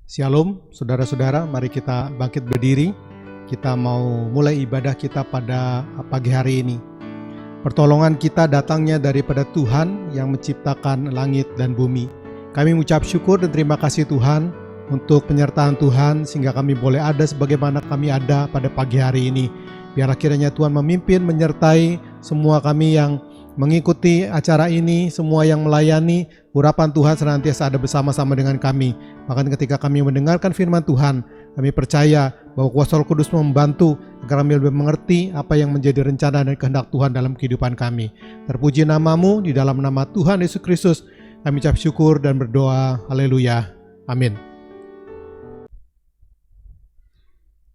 Shalom, saudara-saudara, mari kita bangkit berdiri. Kita mau mulai ibadah kita pada pagi hari ini. Pertolongan kita datangnya daripada Tuhan yang menciptakan langit dan bumi. Kami mengucap syukur dan terima kasih Tuhan untuk penyertaan Tuhan sehingga kami boleh ada sebagaimana kami ada pada pagi hari ini. Biarlah kiranya Tuhan memimpin, menyertai semua kami yang mengikuti acara ini, semua yang melayani, urapan Tuhan senantiasa ada bersama-sama dengan kami. Bahkan ketika kami mendengarkan firman Tuhan, kami percaya bahwa kuasa Roh Kudus membantu agar kami lebih mengerti apa yang menjadi rencana dan kehendak Tuhan dalam kehidupan kami. Terpuji namamu, di dalam nama Tuhan Yesus Kristus kami ucap syukur dan berdoa. Haleluya. Amin.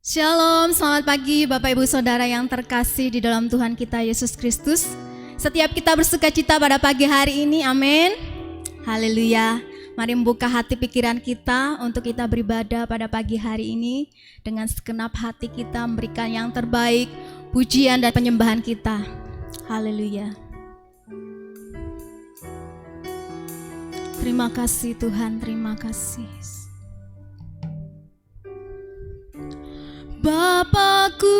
Shalom, selamat pagi Bapak Ibu Saudara yang terkasih di dalam Tuhan kita Yesus Kristus. Setiap kita bersuka cita pada pagi hari ini, amin. Haleluya. Mari membuka hati pikiran kita untuk kita beribadah pada pagi hari ini. Dengan segenap hati kita memberikan yang terbaik, pujian dan penyembahan kita. Haleluya. Terima kasih Tuhan, terima kasih. Bapakku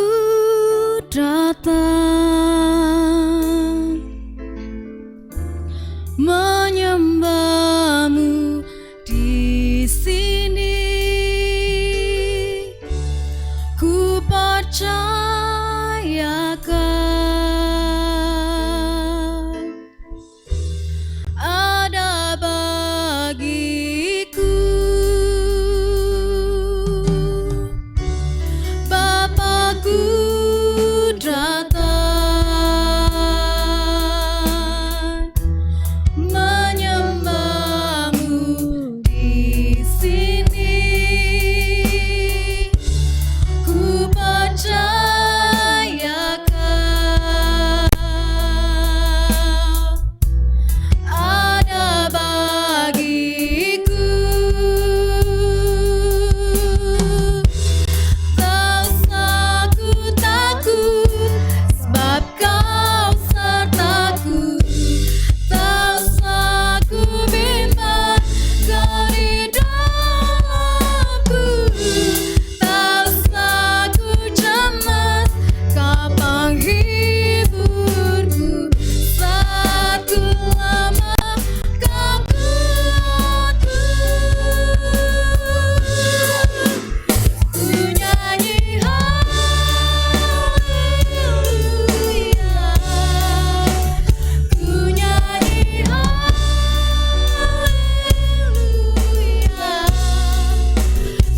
datang menyembahmu di sini, ku percayakan ada bagiku. Bapakku datang menyembahmu di sini, ku percayakan ada bagiku. Tak usah ku takut, sebab kau sertaku. Tak usah ku bimbang, kau di dalamku. Tak usah ku cemas, kau penghiburku. Saat ku lemah, kau kuatku. Ku nyanyi haleluya, ku nyanyi haleluya.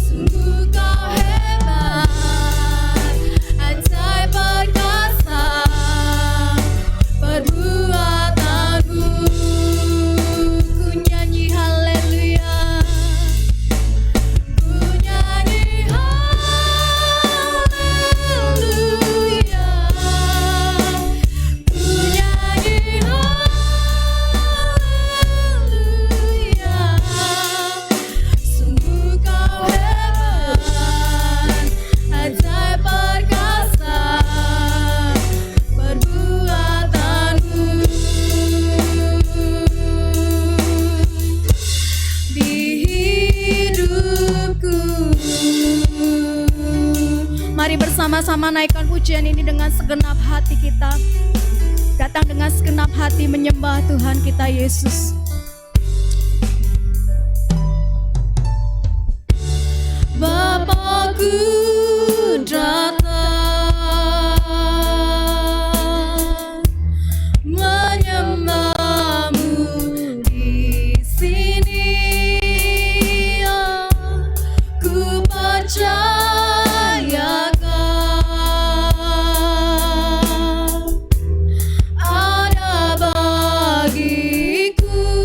Sungguh kau hebat, ajaib perkasa perbuatanmu. Ku nyanyi haleluya, ku nyanyi haleluya, ku nyanyi haleluya. Sungguh kau hebat, ajaib perkasa perbuatanmu. Di hidupku, mari bersama-sama naikkan pujian ini dengan segenap hati kita. Datang dengan segenap hati menyembah Tuhan kita Yesus. Bapakku datang menyembahmu di sini, ku percayakan ada bagiku.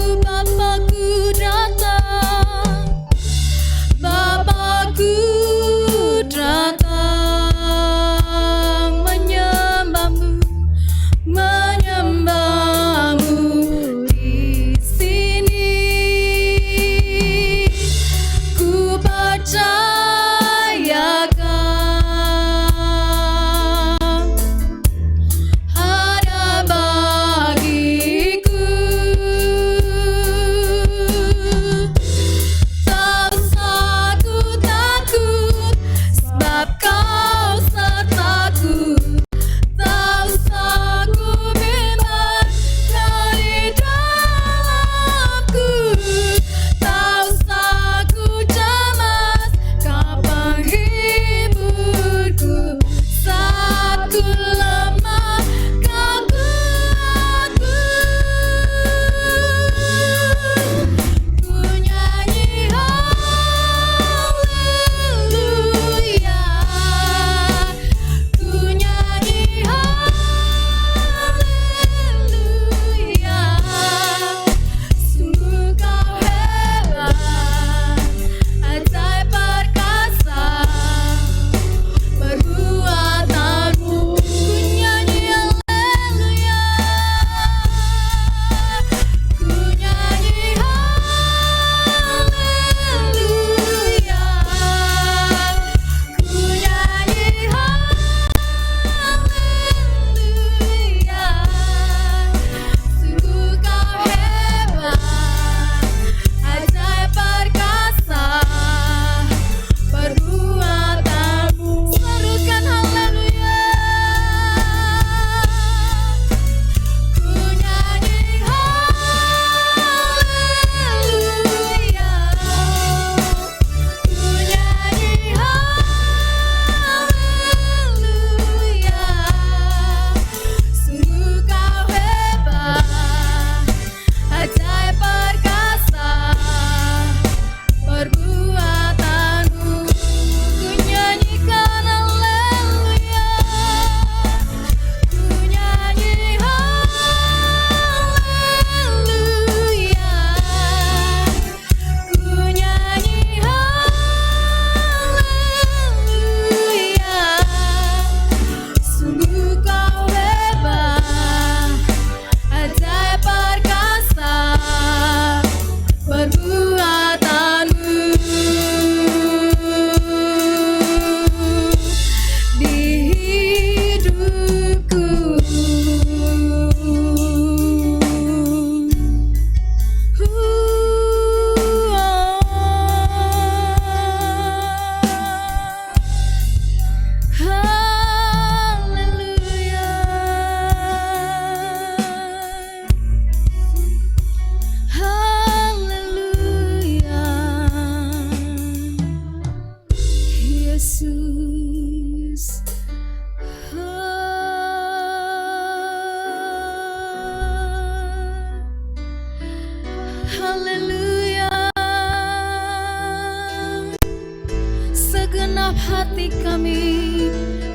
segenap hati kami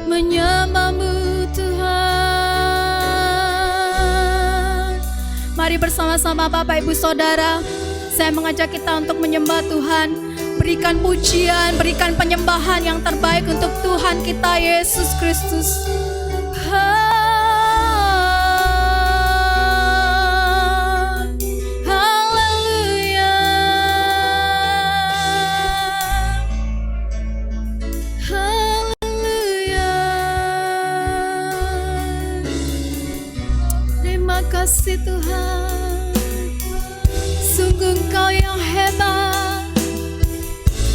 menyembah-Mu Tuhan. Mari bersama-sama Bapak Ibu Saudara, saya mengajak kita untuk menyembah Tuhan. Berikan pujian, berikan penyembahan yang terbaik untuk Tuhan kita Yesus Kristus. Haleluya. Haleluya. Terima kasih Tuhan. Sungguh Engkau yang hebat,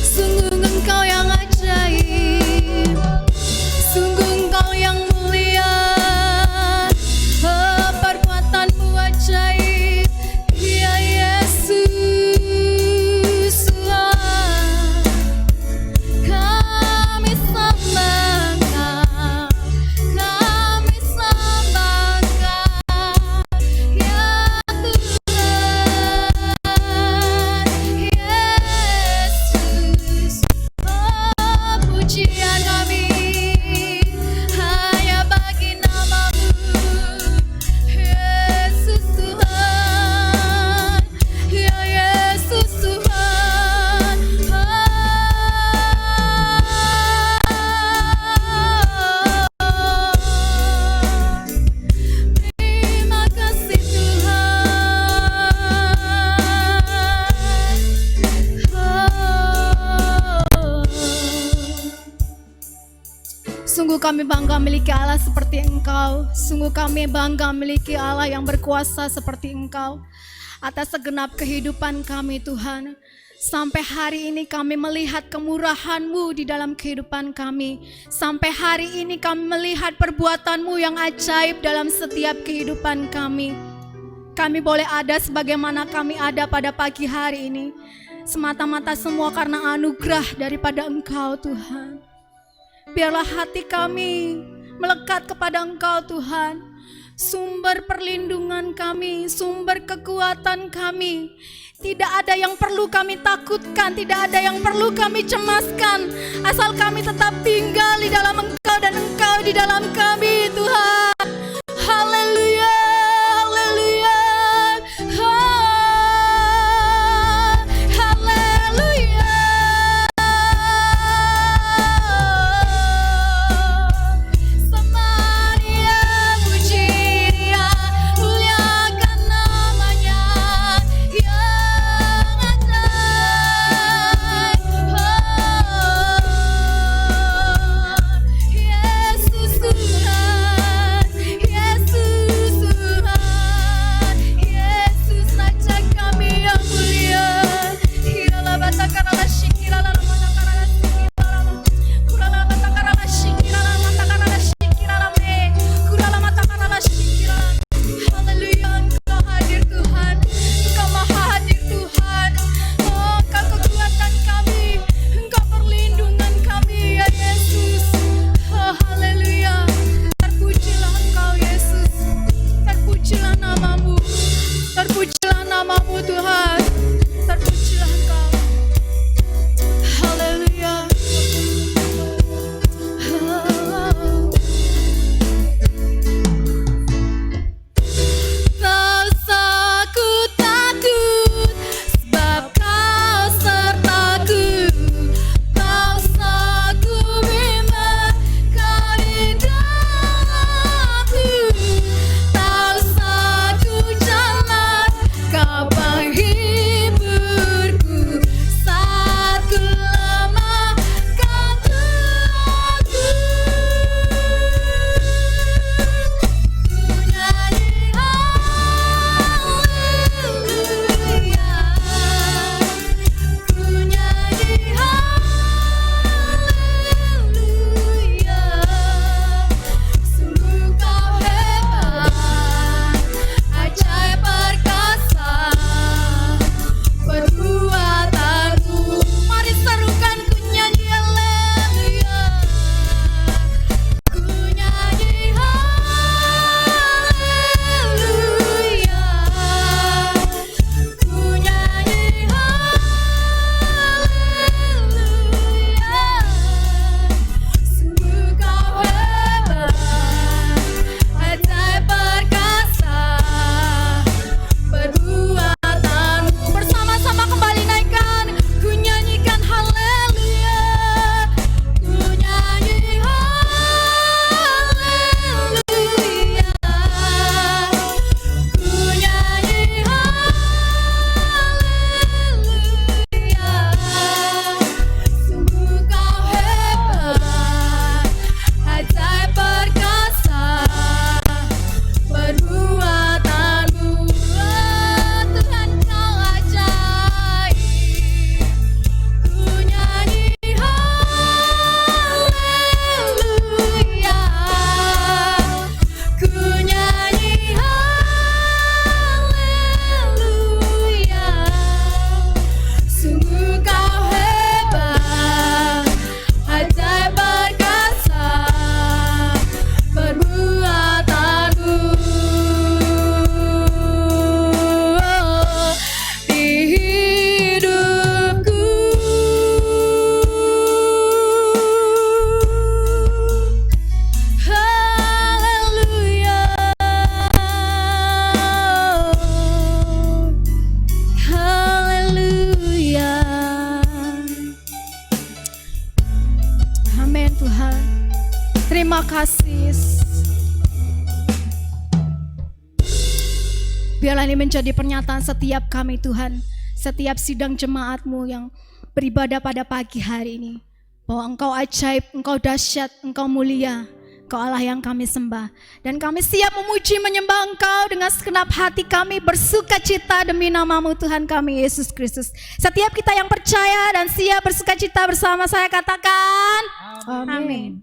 sungguh Engkau yang ajaib, sungguh Engkau yang mulia, perbuatan-Mu ajaib, ya Yesus Tuhan. Kami sembah Engkau, kami sembah Engkau, ya Tuhan Yesus. Oh, pujian kami hanya bagi nama-Mu, Yesus Tuhan, ya Yesus Tuhan. Terima kasih Tuhan. Sungguh kami bangga memiliki Allah seperti Engkau. Sungguh kami bangga memiliki Allah yang berkuasa seperti Engkau atas segenap kehidupan kami Tuhan. Sampai hari ini kami melihat kemurahan-Mu di dalam kehidupan kami. Sampai hari ini kami melihat perbuatan-Mu yang ajaib dalam setiap kehidupan kami. Kami boleh ada sebagaimana kami ada pada pagi hari ini, semata-mata semua karena anugerah daripada Engkau Tuhan. Biarlah hati kami melekat kepada Engkau Tuhan, sumber perlindungan kami, sumber kekuatan kami. Tidak ada yang perlu kami takutkan, tidak ada yang perlu kami cemaskan, asal kami tetap tinggal di dalam Engkau dan Engkau di dalam kami Tuhan. Haleluya, haleluya, haleluya. Samaria puji Dia, muliakan namanya yang ajaib. Yesus Tuhan, terima kasih. Biarlah ini menjadi pernyataan setiap kami Tuhan, setiap sidang jemaat-Mu yang beribadah pada pagi hari ini, bahwa Engkau ajaib, Engkau dahsyat, Engkau mulia, Engkau Allah yang kami sembah. Dan kami siap memuji menyembah Engkau dengan segenap hati kami, bersuka cita demi nama-Mu Tuhan kami Yesus Kristus. Setiap kita yang percaya dan siap bersuka cita bersama saya katakan amin.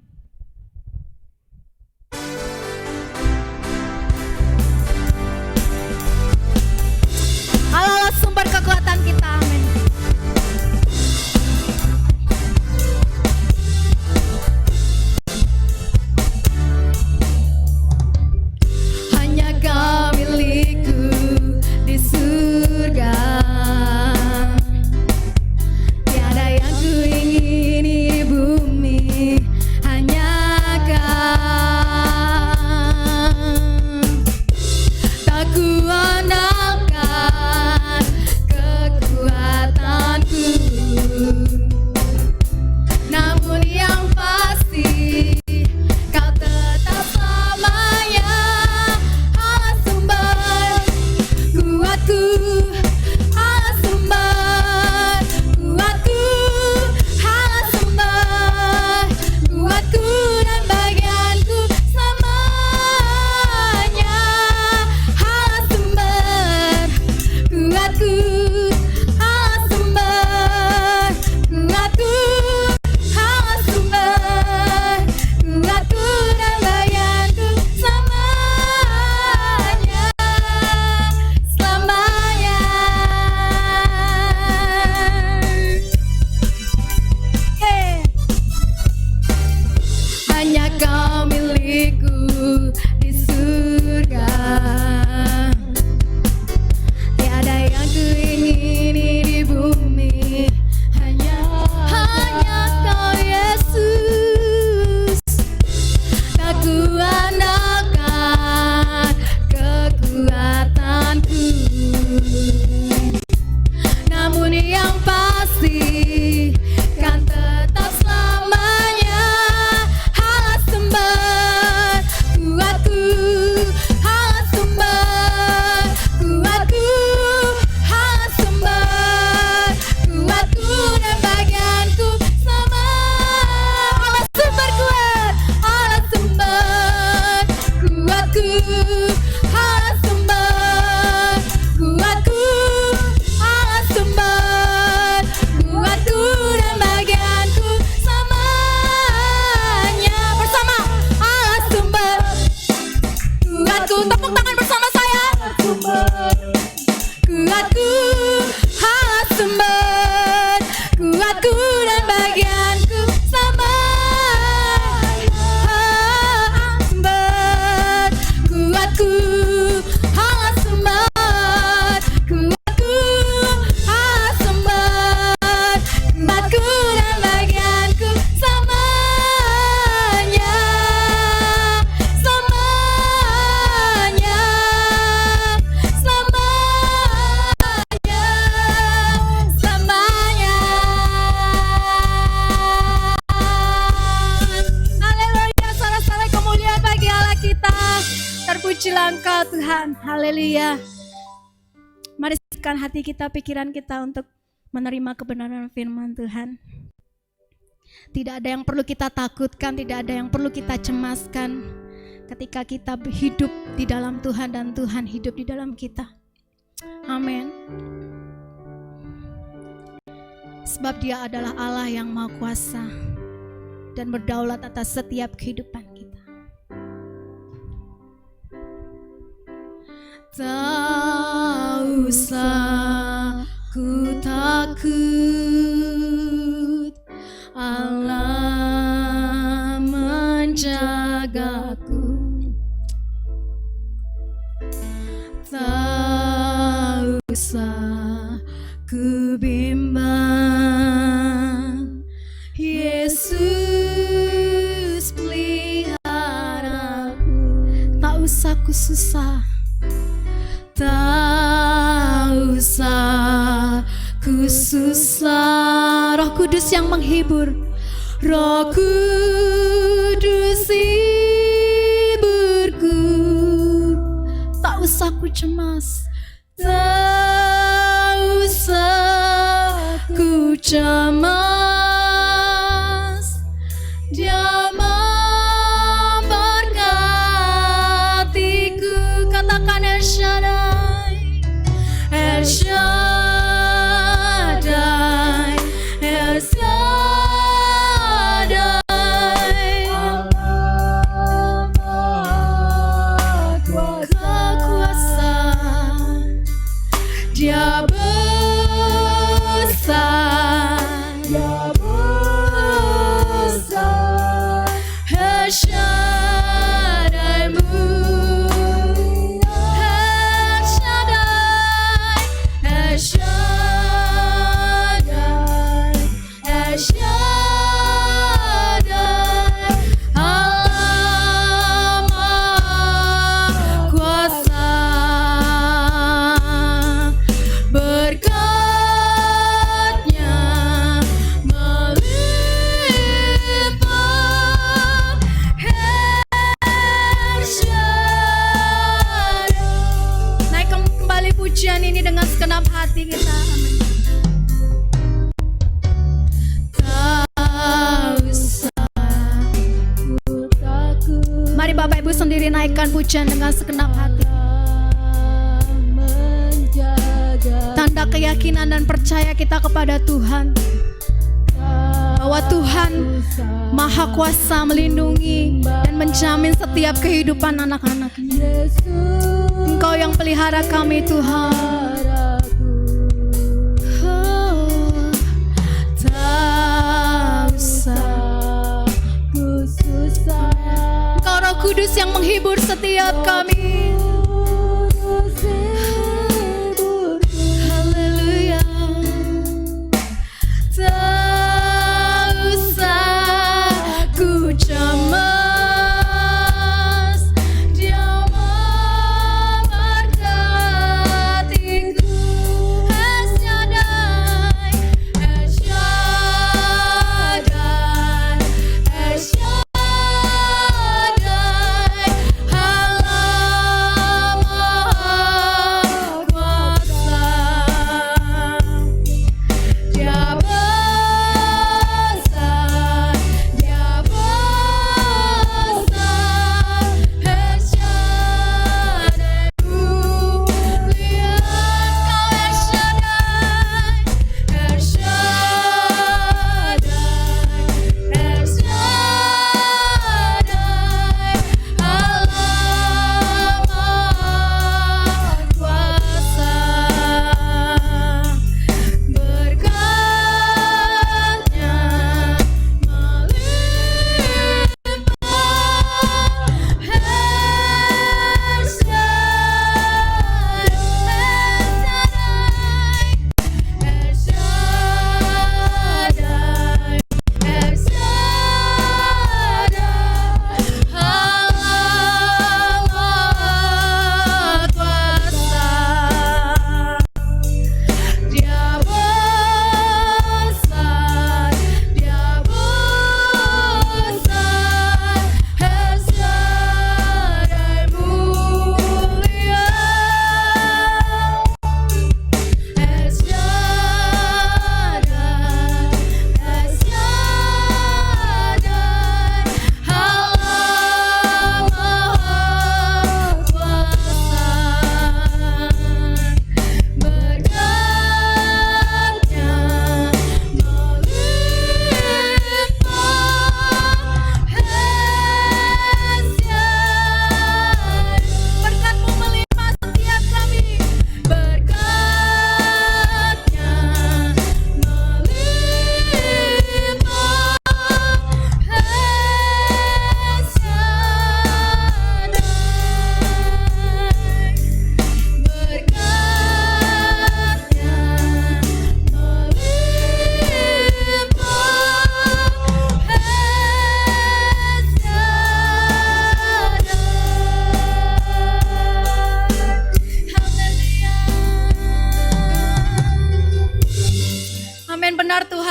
Allah sumber kekuatan kita, amin. Hanya Kau milikku di surga, tiada yang ku ingini di bumi, hanya Kau. Tak ku andalkan kekuatanku, namun yang pasti Kau tetap selamanya Allah sumber kuatku, Allah sumber kuatku, Allah sumber kuatku dan bagianku selamanya. Allah sumber kuatku, Allah sumber kuatku, Allah sumber kuatku dan bagianku selamanya, selamanya. Hanya Kau milikku di surga, tiada yang ku ingini di bumi, hanya Kau Yesus. Tak ku andalkan kekuatanku, namun yang pasti kan tetap selamanya Allah sumber kuatku, Allah sumber kuatku, Allah sumber kuatku dan bagianku sama. Allah sumber kuat, Allah sumber kuatku, Allah sumber kuatku, Allah sumber kuatku dan bagianku selamanya. Bersama Allah sumber kuatku, tepuk tangan bersama saya. Kuatku, Allah sumber kuatku dan bagianku selamanya. Allah sumber kuatku, Allah sumber kuatku, Allah sumber kuatku dan bagianku selamanya, selamanya, selamanya, selamanya. Haleluya, salah-salah kemuliaan bagi Allah kita. Terpujilah Engkau Tuhan, haleluya. Mari siapkan hati kita, pikiran kita untuk menerima kebenaran firman Tuhan. Tidak ada yang perlu kita takutkan, tidak ada yang perlu kita cemaskan ketika kita hidup di dalam Tuhan dan Tuhan hidup di dalam kita. Amin. Sebab Dia adalah Allah yang Maha Kuasa dan berdaulat atas setiap kehidupan kita. Tak usah ku takut, Allah menjagaku. Tak usah ku bimbang, Yesus peliharaku. Tak usah ku susah, tak usah ku susah. Roh Kudus yang menghibur, Roh Kudus hiburku, tak usah ku cemas, tak usah ku cemas. Dia memberkatiku. Katakan El Shaddai, El Shaddai, El Shaddai. Allah Maha Kuasa, Dia besar, Dia besar. El Shaddai El Shaddai, El Shaddai, El Shaddai. Allah Maha Kuasa, berkat-Nya melimpah. El Shaddai. Naikkan kembali pujian ini dengan segenap hati kita. Amin. Tak usah ku takut. Mari Bapak Ibu sendiri naikkan pujian dengan segenap hati. Tanda keyakinan dan percaya kita kepada Tuhan, bahwa Tuhan Maha Kuasa melindungi dan menjamin setiap kehidupan anak-anak-Nya. Engkau yang pelihara kami Tuhan. Oh, tak usah ku susah. Engkau Roh Kudus yang menghibur setiap kami. Haleluya. Tak usah ku cemas, Dia memberkatiku. El Shaddai, El Shaddai, El Shaddai. Allah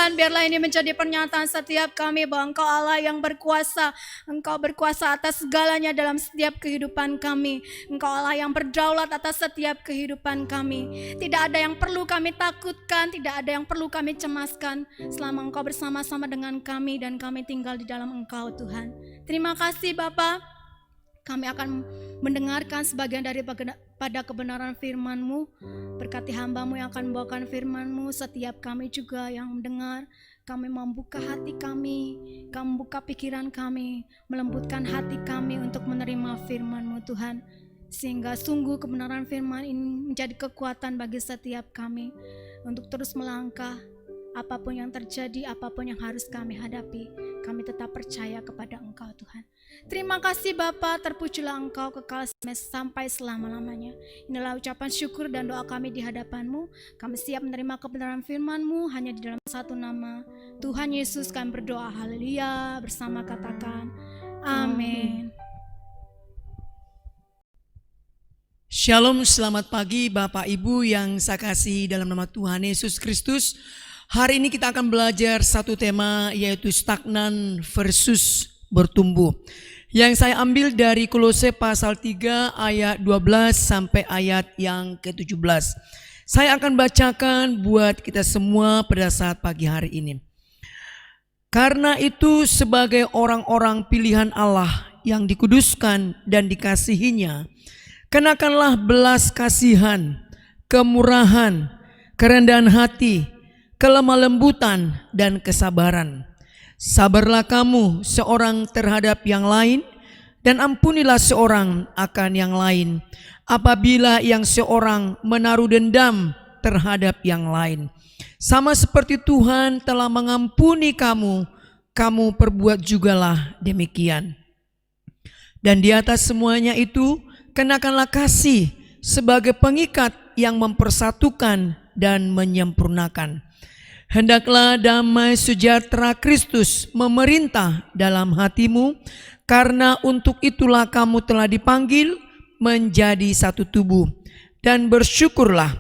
Tuhan, biarlah ini menjadi pernyataan setiap kami bahwa Engkau Allah yang berkuasa. Engkau berkuasa atas segalanya dalam setiap kehidupan kami. Engkau Allah yang berdaulat atas setiap kehidupan kami. Tidak ada yang perlu kami takutkan, tidak ada yang perlu kami cemaskan selama Engkau bersama-sama dengan kami dan kami tinggal di dalam Engkau, Tuhan. Terima kasih Bapa. Kami akan mendengarkan sebagian daripada kebenaran firman-Mu. Berkati hamba-Mu yang akan membawakan firman-Mu. Setiap kami juga yang mendengar, kami membuka hati kami, kami membuka pikiran kami, melembutkan hati kami untuk menerima firman-Mu Tuhan. Sehingga sungguh kebenaran firman ini menjadi kekuatan bagi setiap kami untuk terus melangkah. Apapun yang terjadi, apapun yang harus kami hadapi, kami tetap percaya kepada Engkau Tuhan. Terima kasih Bapa, terpujilah Engkau kekal sampai selama-lamanya. Inilah ucapan syukur dan doa kami di hadapan-Mu. Kami siap menerima kebenaran firman-Mu hanya di dalam satu nama, Tuhan Yesus kami berdoa. Haleluya. Bersama katakan amin. Shalom, selamat pagi Bapak Ibu yang saya kasih dalam nama Tuhan Yesus Kristus. Hari ini kita akan belajar satu tema, yaitu stagnan versus bertumbuh. Yang saya ambil dari Kolose pasal 3 ayat 12 sampai ayat yang ke-17. Saya akan bacakan buat kita semua pada saat pagi hari ini. Karena itu sebagai orang-orang pilihan Allah yang dikuduskan dan dikasihinya, kenakanlah belas kasihan, kemurahan, kerendahan hati, kelemah lembutan dan kesabaran. Sabarlah kamu seorang terhadap yang lain dan ampunilah seorang akan yang lain apabila yang seorang menaruh dendam terhadap yang lain. Sama seperti Tuhan telah mengampuni kamu, kamu perbuat jugalah demikian. Dan di atas semuanya itu kenakanlah kasih sebagai pengikat yang mempersatukan dan menyempurnakan. Hendaklah damai sejahtera Kristus memerintah dalam hatimu, karena untuk itulah kamu telah dipanggil menjadi satu tubuh. Dan bersyukurlah.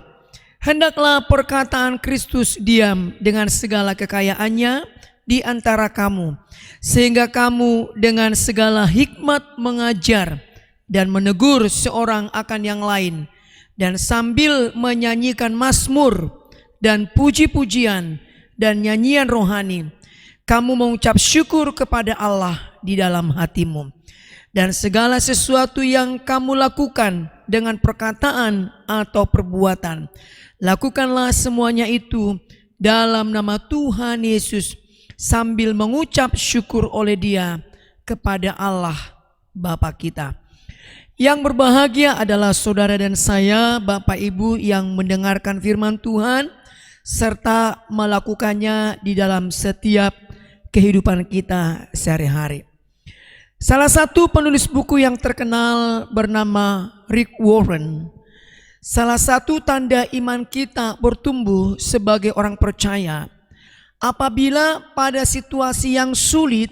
Hendaklah perkataan Kristus diam dengan segala kekayaannya di antara kamu, sehingga kamu dengan segala hikmat mengajar dan menegur seorang akan yang lain, dan sambil menyanyikan mazmur dan puji-pujian dan nyanyian rohani, kamu mengucap syukur kepada Allah di dalam hatimu. Dan segala sesuatu yang kamu lakukan dengan perkataan atau perbuatan, lakukanlah semuanya itu dalam nama Tuhan Yesus, sambil mengucap syukur oleh Dia kepada Allah Bapa kita. Yang berbahagia adalah saudara dan saya, Bapak Ibu yang mendengarkan firman Tuhan serta melakukannya di dalam setiap kehidupan kita sehari-hari. Salah satu penulis buku yang terkenal bernama Rick Warren, salah satu tanda iman kita bertumbuh sebagai orang percaya apabila pada situasi yang sulit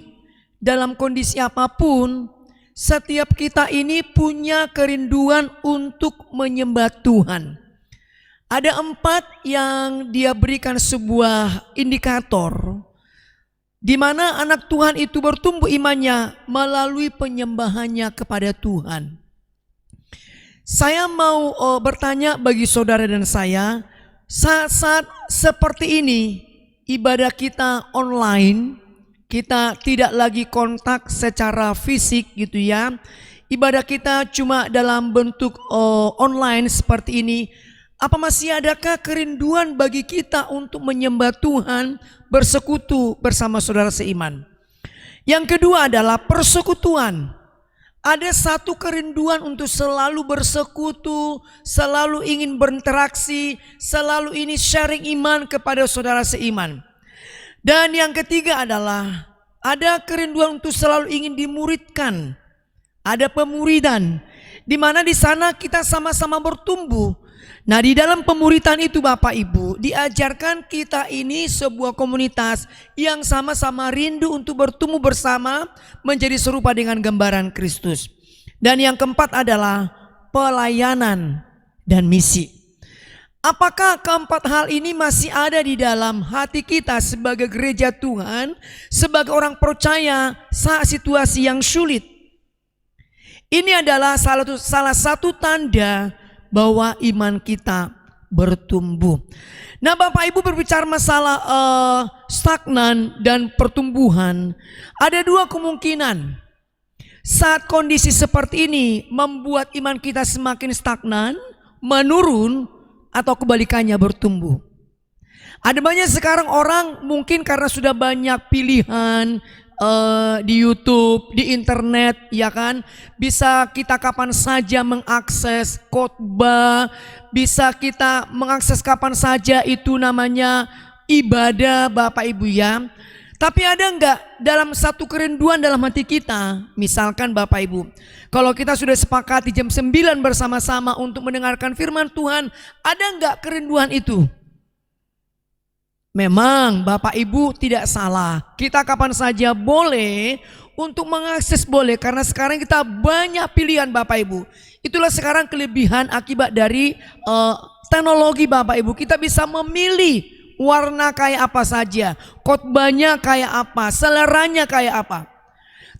dalam kondisi apapun, setiap kita ini punya kerinduan untuk menyembah Tuhan. Ada 4 yang dia berikan sebuah indikator di mana anak Tuhan itu bertumbuh imannya melalui penyembahannya kepada Tuhan. Saya mau bertanya bagi saudara dan saya, saat-saat seperti ini ibadah kita online, kita tidak lagi kontak secara fisik gitu ya. Ibadah kita cuma dalam bentuk online seperti ini. Apa masih adakah kerinduan bagi kita untuk menyembah Tuhan, bersekutu bersama saudara seiman? Yang kedua adalah persekutuan. Ada satu kerinduan untuk selalu bersekutu, selalu ingin berinteraksi, selalu ini sharing iman kepada saudara seiman. Dan yang ketiga adalah ada kerinduan untuk selalu ingin dimuridkan. Ada pemuridan, di mana di sana kita sama-sama bertumbuh. Nah, di dalam pemuritan itu Bapak Ibu, diajarkan kita ini sebuah komunitas yang sama-sama rindu untuk bertumbuh bersama menjadi serupa dengan gambaran Kristus. Dan yang keempat adalah pelayanan dan misi. Apakah keempat hal ini masih ada di dalam hati kita sebagai gereja Tuhan, sebagai orang percaya saat situasi yang sulit? Ini adalah salah satu tanda bahwa iman kita bertumbuh. Nah, Bapak Ibu berbicara masalah stagnan dan pertumbuhan, ada dua kemungkinan. Saat kondisi seperti ini membuat iman kita semakin stagnan, menurun, atau kebalikannya bertumbuh. Ada banyak sekarang orang mungkin karena sudah banyak pilihan di YouTube, di internet, ya kan, bisa kita kapan saja mengakses khotbah, bisa kita mengakses kapan saja itu namanya ibadah, Bapak Ibu ya. Tapi ada enggak dalam satu kerinduan dalam hati kita, misalkan Bapak Ibu, kalau kita sudah sepakati jam 9 bersama-sama untuk mendengarkan firman Tuhan, ada enggak kerinduan itu? Memang Bapak Ibu tidak salah, kita kapan saja boleh untuk mengakses boleh, karena sekarang kita banyak pilihan Bapak Ibu. Itulah sekarang kelebihan akibat dari teknologi Bapak Ibu, kita bisa memilih warna kayak apa saja, khotbahnya kayak apa, seleranya kayak apa.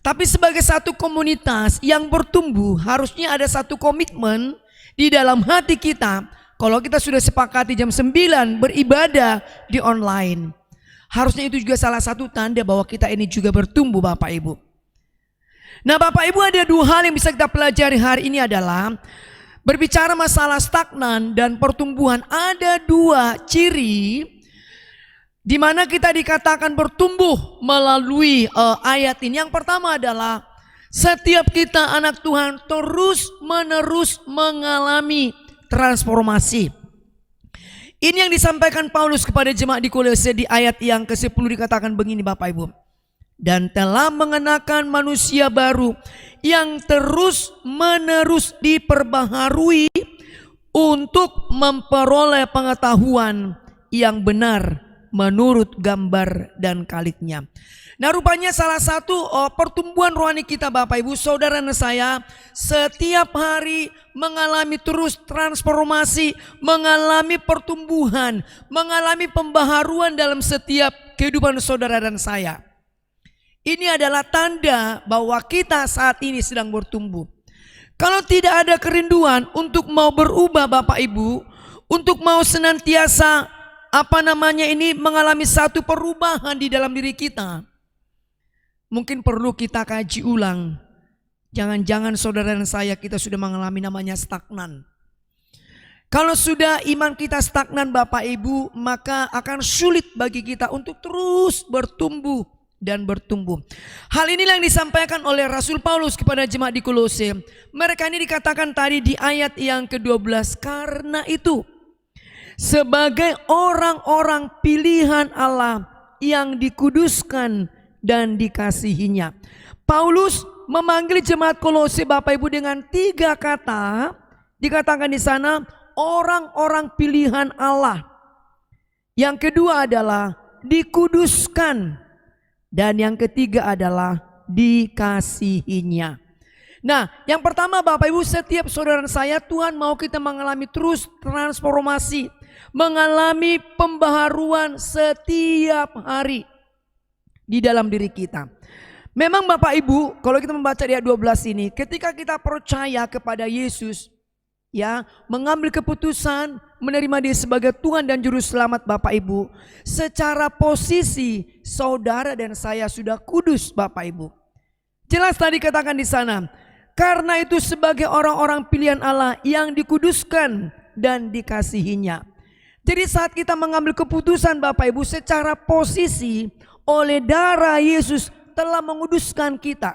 Tapi sebagai satu komunitas yang bertumbuh, harusnya ada satu komitmen di dalam hati kita. Kalau kita sudah sepakati jam 9 beribadah di online, harusnya itu juga salah satu tanda bahwa kita ini juga bertumbuh Bapak Ibu. Nah Bapak Ibu, ada dua hal yang bisa kita pelajari hari ini adalah berbicara masalah stagnan dan pertumbuhan. Ada dua ciri di mana kita dikatakan bertumbuh melalui ayat ini. Yang pertama adalah setiap kita anak Tuhan terus menerus mengalami transformasi. Ini yang disampaikan Paulus kepada jemaat di Kolose di ayat yang ke-10 dikatakan begini Bapak Ibu. Dan telah mengenakan manusia baru yang terus menerus diperbaharui untuk memperoleh pengetahuan yang benar menurut gambar dan kalitnya. Nah rupanya salah satu pertumbuhan rohani kita Bapak Ibu, saudara dan saya setiap hari mengalami terus transformasi, mengalami pertumbuhan, mengalami pembaharuan dalam setiap kehidupan saudara dan saya. Ini adalah tanda bahwa kita saat ini sedang bertumbuh. Kalau tidak ada kerinduan untuk mau berubah Bapak Ibu, untuk mau senantiasa mengalami satu perubahan di dalam diri kita, mungkin perlu kita kaji ulang. Jangan-jangan saudara dan saya kita sudah mengalami namanya stagnan. Kalau sudah iman kita stagnan Bapak Ibu, maka akan sulit bagi kita untuk terus bertumbuh dan bertumbuh. Hal inilah yang disampaikan oleh Rasul Paulus kepada jemaat di Kolose. Mereka ini dikatakan tadi di ayat yang ke-12, karena itu sebagai orang-orang pilihan Allah yang dikuduskan dan dikasihinya. Paulus memanggil jemaat Kolose Bapak Ibu dengan 3 kata. Dikatakan di sana orang-orang pilihan Allah. Yang kedua adalah dikuduskan. Dan yang ketiga adalah dikasihinya. Nah, yang pertama Bapak Ibu, setiap saudara saya Tuhan mau kita mengalami terus transformasi, mengalami pembaharuan setiap hari di dalam diri kita. Memang Bapak Ibu, kalau kita membaca di ayat 12 ini, ketika kita percaya kepada Yesus, ya, mengambil keputusan menerima Dia sebagai Tuhan dan Juru Selamat Bapak Ibu, secara posisi saudara dan saya sudah kudus Bapak Ibu. Jelas tadi katakan di sana, karena itu sebagai orang-orang pilihan Allah yang dikuduskan dan dikasihinya. Jadi saat kita mengambil keputusan Bapak Ibu, secara posisi oleh darah Yesus telah menguduskan kita.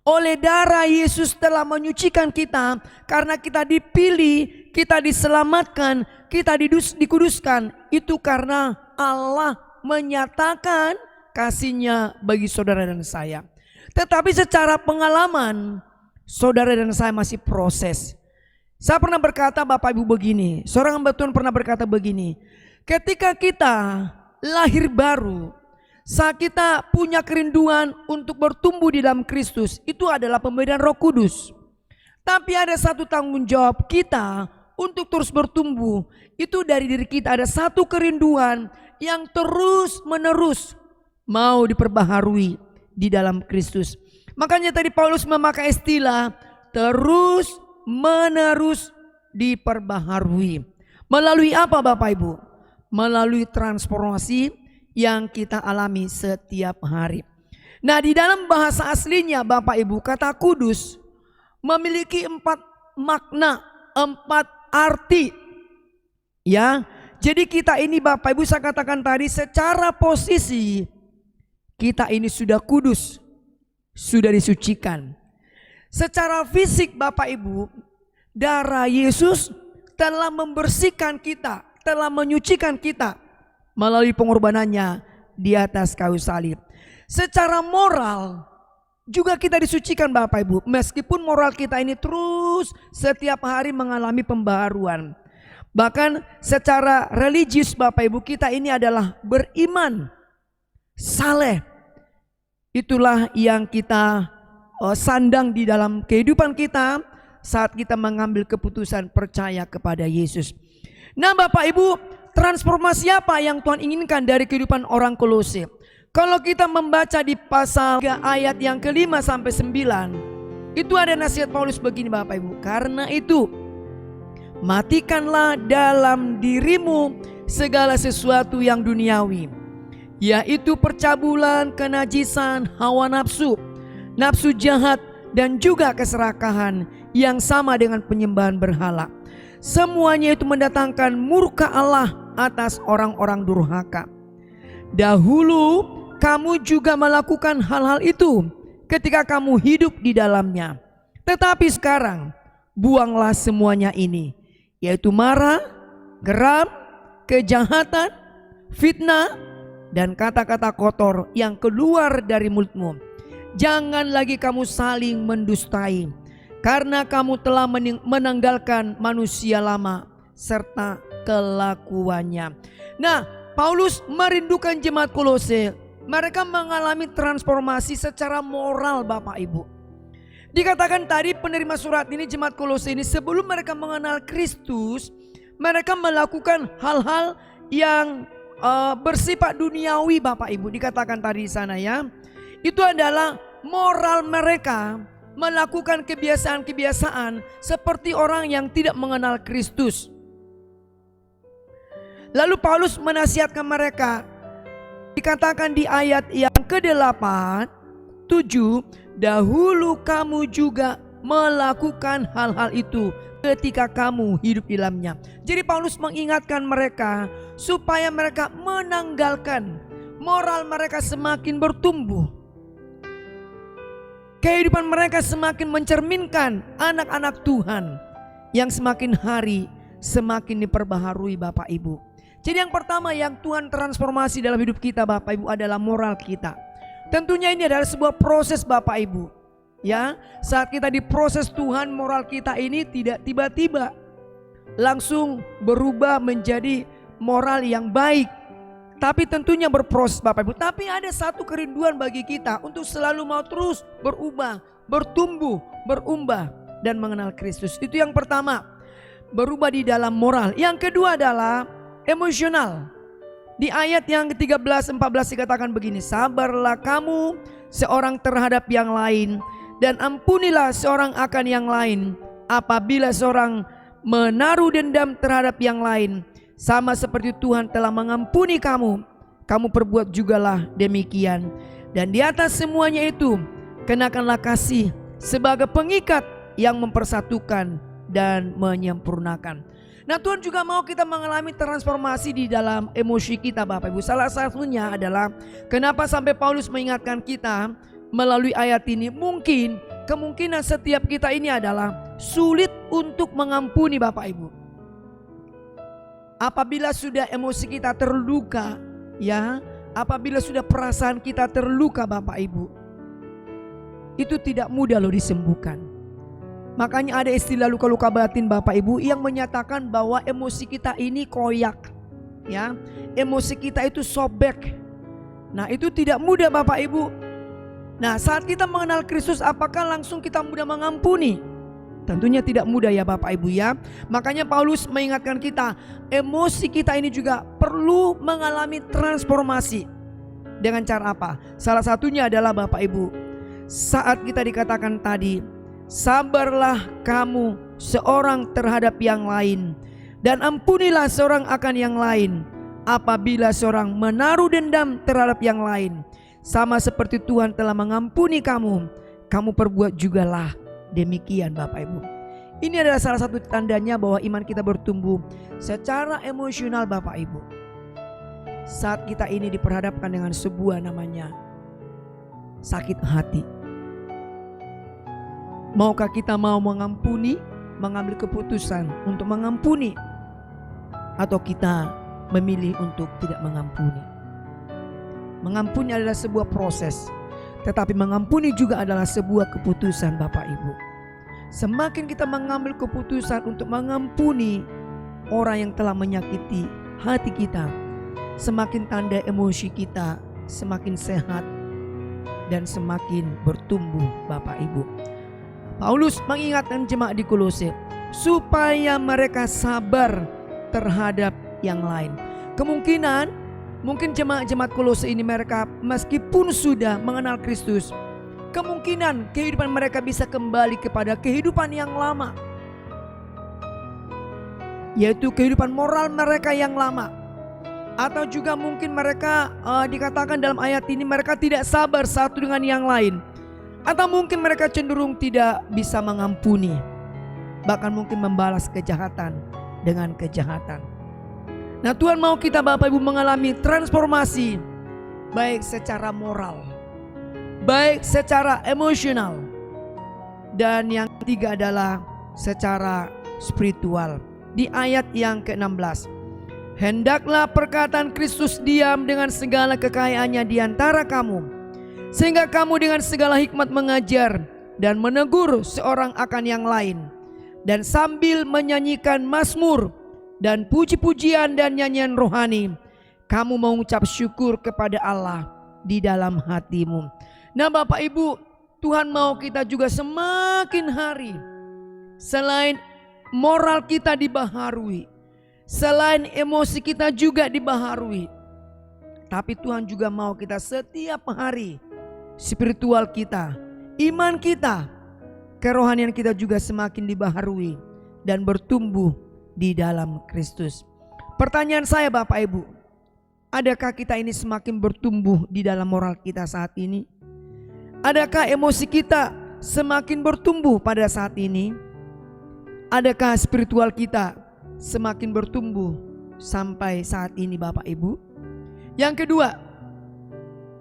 Oleh darah Yesus telah menyucikan kita, karena kita dipilih, kita diselamatkan, kita dikuduskan. Itu karena Allah menyatakan kasih-Nya bagi saudara dan saya. Tetapi secara pengalaman, saudara dan saya masih proses. Saya pernah berkata Bapak Ibu begini, seorang hamba Tuhan pernah berkata begini, ketika kita lahir baru, saat kita punya kerinduan untuk bertumbuh di dalam Kristus, itu adalah pemberian Roh Kudus. Tapi ada satu tanggung jawab kita untuk terus bertumbuh, itu dari diri kita ada satu kerinduan yang terus menerus mau diperbaharui di dalam Kristus. Makanya tadi Paulus memakai istilah terus menerus diperbaharui. Melalui apa Bapak Ibu? Melalui transformasi yang kita alami setiap hari. Nah, di dalam bahasa aslinya Bapak Ibu, kata kudus memiliki 4 makna, 4 arti. Ya, jadi kita ini Bapak Ibu, saya katakan tadi, secara posisi kita ini sudah kudus, sudah disucikan. Secara fisik Bapak Ibu, darah Yesus telah membersihkan kita, telah menyucikan kita melalui pengorbanannya di atas kayu salib. Secara moral juga kita disucikan Bapak Ibu, meskipun moral kita ini terus setiap hari mengalami pembaharuan. Bahkan secara religius Bapak Ibu, kita ini adalah beriman, saleh. Itulah yang kita sandang di dalam kehidupan kita saat kita mengambil keputusan percaya kepada Yesus. Nah Bapak Ibu, transformasi apa yang Tuhan inginkan dari kehidupan orang Kolose? Kalau kita membaca di pasal 3 ayat yang ke-5 sampai 9, itu ada nasihat Paulus begini Bapak Ibu. Karena itu, matikanlah dalam dirimu segala sesuatu yang duniawi, yaitu percabulan, kenajisan, hawa nafsu, nafsu jahat, dan juga keserakahan yang sama dengan penyembahan berhala. Semuanya itu mendatangkan murka Allah atas orang-orang durhaka. Dahulu kamu juga melakukan hal-hal itu ketika kamu hidup di dalamnya. Tetapi sekarang buanglah semuanya ini, yaitu marah, geram, kejahatan, fitnah, dan kata-kata kotor yang keluar dari mulutmu. Jangan lagi kamu saling mendustai, karena kamu telah menanggalkan manusia lama serta kelakuannya. Nah, Paulus merindukan jemaat Kolose. Mereka mengalami transformasi secara moral Bapak Ibu. Dikatakan tadi penerima surat ini, jemaat Kolose ini, sebelum mereka mengenal Kristus, mereka melakukan hal-hal yang bersifat duniawi Bapak Ibu. Dikatakan tadi di sana ya, itu adalah moral mereka melakukan kebiasaan-kebiasaan seperti orang yang tidak mengenal Kristus. Lalu Paulus menasihatkan mereka, dikatakan di ayat yang ke-8, 7, dahulu kamu juga melakukan hal-hal itu ketika kamu hidup di dalamnya. Jadi Paulus mengingatkan mereka supaya mereka menanggalkan, moral mereka semakin bertumbuh. Kehidupan mereka semakin mencerminkan anak-anak Tuhan yang semakin hari semakin diperbaharui Bapak Ibu. Jadi yang pertama yang Tuhan transformasi dalam hidup kita Bapak Ibu adalah moral kita. Tentunya ini adalah sebuah proses Bapak Ibu. Ya, saat kita diproses Tuhan, moral kita ini tidak tiba-tiba langsung berubah menjadi moral yang baik. Tapi tentunya berproses Bapak Ibu. Tapi ada satu kerinduan bagi kita untuk selalu mau terus berubah, bertumbuh, berubah dan mengenal Kristus. Itu yang pertama, berubah di dalam moral. Yang kedua adalah emosional. Di ayat yang ke-13, 14 dikatakan begini, sabarlah kamu seorang terhadap yang lain dan ampunilah seorang akan yang lain. Apabila seorang menaruh dendam terhadap yang lain, sama seperti Tuhan telah mengampuni kamu, kamu perbuat jugalah demikian. Dan di atas semuanya itu, kenakanlah kasih sebagai pengikat yang mempersatukan dan menyempurnakan. Nah, Tuhan juga mau kita mengalami transformasi di dalam emosi kita Bapak Ibu. Salah satunya adalah kenapa sampai Paulus mengingatkan kita melalui ayat ini. Kemungkinan setiap kita ini adalah sulit untuk mengampuni Bapak Ibu. Apabila sudah emosi kita terluka, ya, apabila sudah perasaan kita terluka Bapak Ibu, itu tidak mudah loh disembuhkan. Makanya ada istilah luka-luka batin Bapak Ibu yang menyatakan bahwa emosi kita ini koyak, ya, emosi kita itu sobek. Nah, itu tidak mudah Bapak Ibu. Nah, saat kita mengenal Kristus, apakah langsung kita mudah mengampuni? Tentunya tidak mudah ya Bapak Ibu ya. Makanya Paulus mengingatkan kita, emosi kita ini juga perlu mengalami transformasi. Dengan cara apa? Salah satunya adalah Bapak Ibu, saat kita dikatakan tadi, sabarlah kamu seorang terhadap yang lain, dan ampunilah seorang akan yang lain. Apabila seorang menaruh dendam terhadap yang lain, sama seperti Tuhan telah mengampuni kamu, kamu perbuat jugalah demikian Bapak Ibu. Ini adalah salah satu tandanya bahwa iman kita bertumbuh secara emosional Bapak Ibu. Saat kita ini diperhadapkan dengan sebuah namanya sakit hati, maukah kita mau mengampuni, mengambil keputusan untuk mengampuni, atau kita memilih untuk tidak mengampuni? Mengampuni adalah sebuah proses, tetapi mengampuni juga adalah sebuah keputusan Bapak Ibu. Semakin kita mengambil keputusan untuk mengampuni orang yang telah menyakiti hati kita, semakin tanda emosi kita semakin sehat dan semakin bertumbuh Bapak Ibu. Paulus mengingatkan jemaat di Kolose supaya mereka sabar terhadap yang lain. Mungkin jemaat-jemaat Kolose ini mereka meskipun sudah mengenal Kristus, kemungkinan kehidupan mereka bisa kembali kepada kehidupan yang lama, yaitu kehidupan moral mereka yang lama. Atau juga mungkin mereka dikatakan dalam ayat ini mereka tidak sabar satu dengan yang lain. Atau mungkin mereka cenderung tidak bisa mengampuni, bahkan mungkin membalas kejahatan dengan kejahatan. Nah, Tuhan mau kita Bapak Ibu mengalami transformasi, baik secara moral, baik secara emosional, dan yang ketiga adalah secara spiritual. Di ayat yang ke-16, hendaklah perkataan Kristus diam dengan segala kekayaannya di antara kamu, sehingga kamu dengan segala hikmat mengajar dan menegur seorang akan yang lain, dan sambil menyanyikan mazmur dan puji-pujian dan nyanyian rohani, kamu mengucap syukur kepada Allah di dalam hatimu. Nah Bapak Ibu, Tuhan mau kita juga semakin hari, selain moral kita dibaharui, selain emosi kita juga dibaharui, tapi Tuhan juga mau kita setiap hari spiritual kita, iman kita, kerohanian kita juga semakin dibaharui dan bertumbuh di dalam Kristus. Pertanyaan saya Bapak Ibu, adakah kita ini semakin bertumbuh di dalam moral kita saat ini? Adakah emosi kita semakin bertumbuh pada saat ini? Adakah spiritual kita semakin bertumbuh sampai saat ini Bapak Ibu? Yang kedua,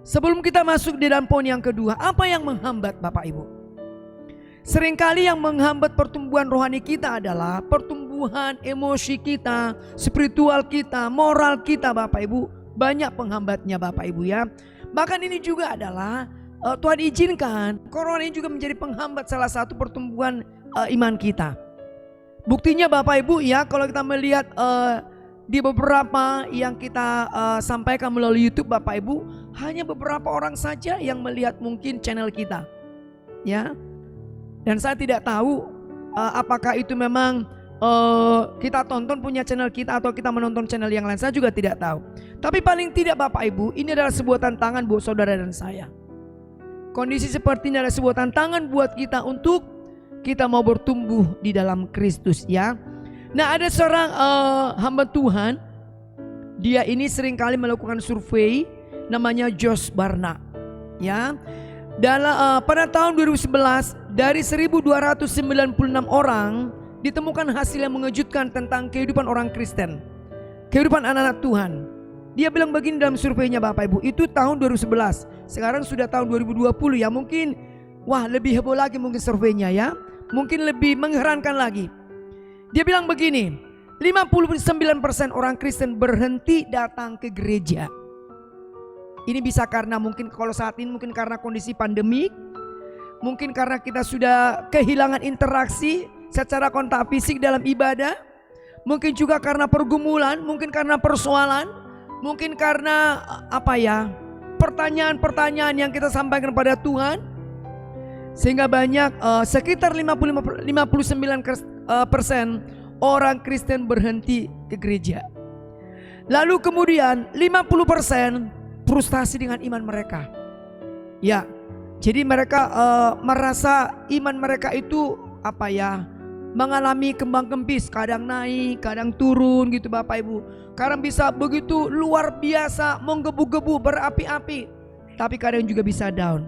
sebelum kita masuk di dalam poin yang kedua, apa yang menghambat Bapak Ibu? Seringkali yang menghambat pertumbuhan rohani kita adalah pertumbuhan emosi kita, spiritual kita, moral kita Bapak Ibu. Banyak penghambatnya Bapak Ibu ya. Bahkan ini juga adalah Tuhan izinkan corona ini juga menjadi penghambat salah satu pertumbuhan iman kita. Buktinya Bapak Ibu ya, kalau kita melihat di beberapa yang kita sampaikan melalui YouTube Bapak Ibu, hanya beberapa orang saja yang melihat mungkin channel kita ya. Dan saya tidak tahu apakah itu memang kita tonton punya channel kita atau kita menonton channel yang lain, saya juga tidak tahu. Tapi paling tidak Bapak Ibu, ini adalah sebuah tantangan buat saudara dan saya. Kondisi seperti ini adalah sebuah tantangan buat kita untuk kita mau bertumbuh di dalam Kristus ya. Nah, ada seorang hamba Tuhan, dia ini seringkali melakukan survei, namanya Josh Barna ya. Pada tahun 2011 dari 1296 orang ditemukan hasil yang mengejutkan tentang kehidupan orang Kristen, kehidupan anak-anak Tuhan. Dia bilang begini dalam surveinya Bapak Ibu, itu tahun 2011. Sekarang sudah tahun 2020 ya, mungkin wah lebih heboh lagi mungkin surveinya ya. Mungkin lebih mengherankan lagi. Dia bilang begini, 59% orang Kristen berhenti datang ke gereja. Ini bisa karena mungkin kalau saat ini mungkin karena kondisi pandemik, mungkin karena kita sudah kehilangan interaksi secara kontak fisik dalam ibadah, mungkin juga karena pergumulan, mungkin karena persoalan, mungkin karena pertanyaan-pertanyaan yang kita sampaikan pada Tuhan. Sehingga banyak sekitar 59% orang Kristen berhenti ke gereja. Lalu kemudian 50% frustasi dengan iman mereka. Ya, jadi mereka merasa iman mereka itu mengalami kembang kempis, kadang naik, kadang turun gitu Bapak Ibu. Kadang bisa begitu luar biasa, menggebu-gebu, berapi-api, tapi kadang juga bisa down.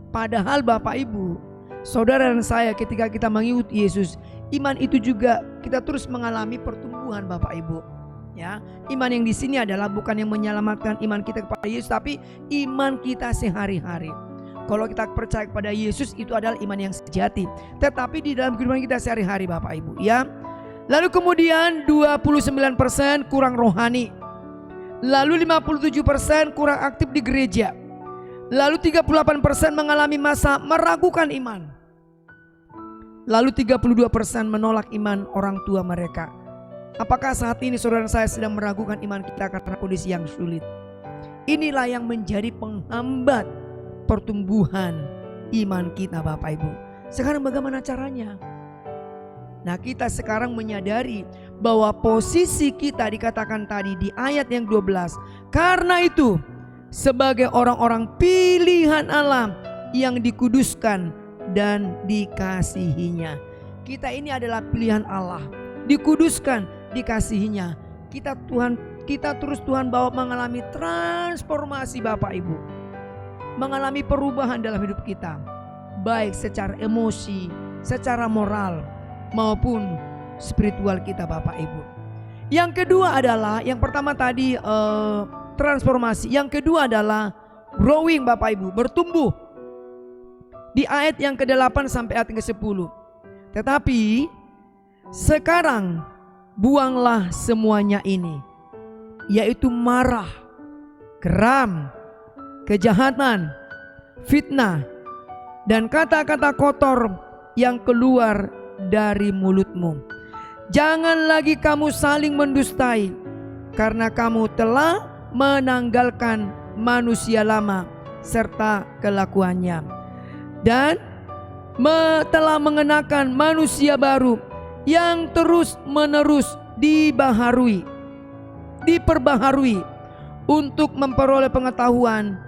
Padahal Bapak Ibu, saudara dan saya, ketika kita mengikuti Yesus, iman itu juga kita terus mengalami pertumbuhan Bapak Ibu. Ya, iman yang di sini adalah bukan yang menyelamatkan iman kita kepada Yesus, tapi iman kita sehari-hari. Kalau kita percaya kepada Yesus, itu adalah iman yang sejati. Tetapi di dalam kehidupan kita sehari-hari Bapak Ibu, ya. Lalu kemudian 29% kurang rohani. Lalu 57% kurang aktif di gereja. Lalu 38% mengalami masa meragukan iman. Lalu 32% menolak iman orang tua mereka. Apakah saat ini saudara saya sedang meragukan iman kita karena kondisi yang sulit? Inilah yang menjadi penghambat pertumbuhan iman kita Bapak Ibu. Sekarang bagaimana caranya? Nah, kita sekarang menyadari bahwa posisi kita dikatakan tadi di ayat yang 12. Karena itu sebagai orang-orang pilihan Allah yang dikuduskan dan dikasihinya. Kita ini adalah pilihan Allah, dikuduskan, dikasihinya. Kita terus Tuhan bawa mengalami transformasi Bapak Ibu. Mengalami perubahan dalam hidup kita, baik secara emosi, secara moral, maupun spiritual kita Bapak Ibu. Yang kedua adalah, yang pertama tadi transformasi. Yang kedua adalah growing Bapak Ibu, bertumbuh. Di ayat yang ke-8 sampai ayat yang ke-10. Tetapi sekarang buanglah semuanya ini, yaitu marah, geram, kejahatan, fitnah, dan kata-kata kotor yang keluar dari mulutmu. Jangan lagi kamu saling mendustai, karena kamu telah menanggalkan manusia lama serta kelakuannya, dan telah mengenakan manusia baru yang terus menerus diperbaharui untuk memperoleh pengetahuan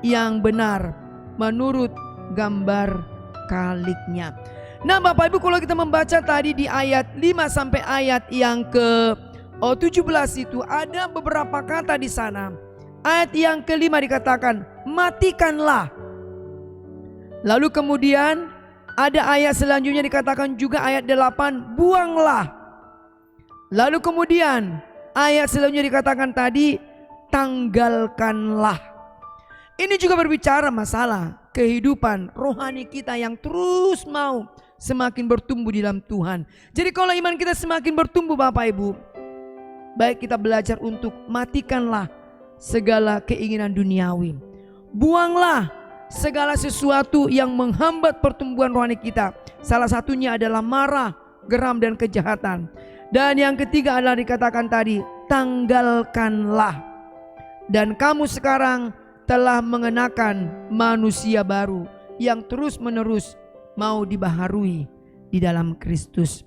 yang benar menurut gambar kaliknya. Nah Bapak Ibu, kalau kita membaca tadi di ayat 5 sampai ayat yang ke-17 itu ada beberapa kata di sana. Ayat yang ke-5 dikatakan matikanlah. Lalu kemudian ada ayat selanjutnya dikatakan juga ayat 8 buanglah. Lalu kemudian ayat selanjutnya dikatakan tadi tanggalkanlah. Ini juga berbicara masalah kehidupan rohani kita yang terus mau semakin bertumbuh di dalam Tuhan. Jadi kalau iman kita semakin bertumbuh Bapak Ibu, baik kita belajar untuk matikanlah segala keinginan duniawi. Buanglah segala sesuatu yang menghambat pertumbuhan rohani kita. Salah satunya adalah marah, geram, dan kejahatan. Dan yang ketiga adalah dikatakan tadi, tanggalkanlah. Dan kamu sekarang telah mengenakan manusia baru yang terus menerus mau dibaharui di dalam Kristus.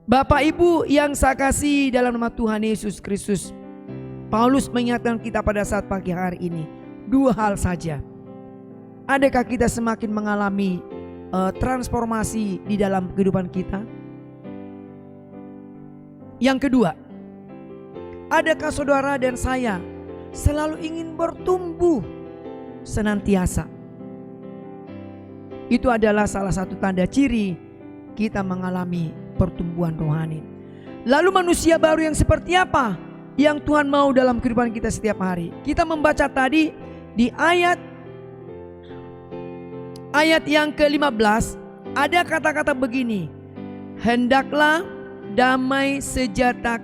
Bapak Ibu yang saya kasih dalam nama Tuhan Yesus Kristus, Paulus mengingatkan kita pada saat pagi hari ini dua hal saja. Adakah kita semakin mengalami transformasi di dalam kehidupan kita? Yang kedua, adakah saudara dan saya selalu ingin bertumbuh senantiasa? Itu adalah salah satu tanda ciri kita mengalami pertumbuhan rohani. Lalu manusia baru yang seperti apa yang Tuhan mau dalam kehidupan kita setiap hari? Kita membaca tadi di ayat yang ke-15 ada kata-kata begini, hendaklah damai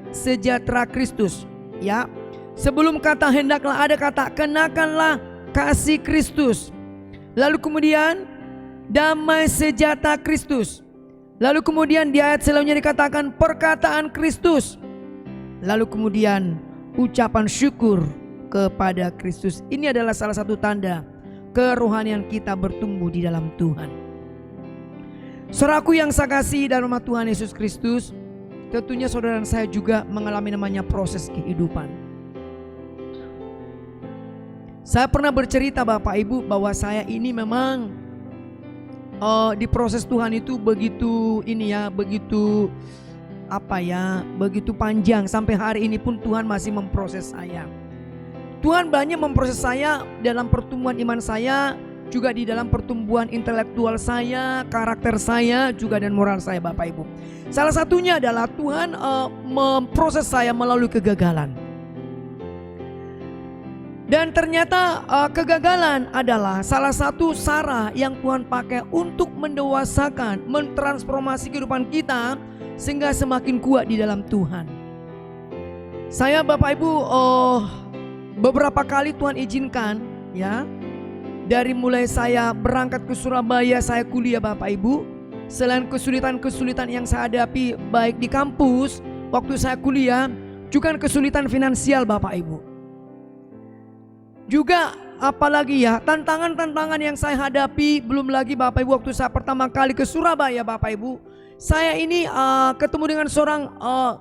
sejahtera Kristus. Ya, sebelum kata hendaklah ada kata kenakanlah kasih Kristus. Lalu kemudian damai sejahtera Kristus. Lalu kemudian di ayat selanjutnya dikatakan perkataan Kristus. Lalu kemudian ucapan syukur kepada Kristus. Ini adalah salah satu tanda kerohanian kita bertumbuh di dalam Tuhan. Saudaraku yang saya kasih dalam nama Tuhan Yesus Kristus, tentunya saudara dan saya juga mengalami namanya proses kehidupan. Saya pernah bercerita Bapak Ibu bahwa saya ini memang di proses Tuhan itu begitu begitu panjang. Sampai hari ini pun Tuhan masih memproses saya. Tuhan banyak memproses saya dalam pertumbuhan iman saya, juga di dalam pertumbuhan intelektual saya, karakter saya, juga dan moral saya Bapak Ibu. Salah satunya adalah Tuhan memproses saya melalui kegagalan. Dan ternyata kegagalan adalah salah satu cara yang Tuhan pakai untuk mendewasakan, mentransformasi kehidupan kita sehingga semakin kuat di dalam Tuhan. Saya Bapak Ibu beberapa kali Tuhan izinkan ya, dari mulai saya berangkat ke Surabaya, saya kuliah Bapak Ibu. Selain kesulitan-kesulitan yang saya hadapi baik di kampus waktu saya kuliah, juga kesulitan finansial Bapak Ibu. Juga apalagi ya tantangan-tantangan yang saya hadapi, belum lagi Bapak Ibu waktu saya pertama kali ke Surabaya Bapak Ibu. Saya ini ketemu dengan seorang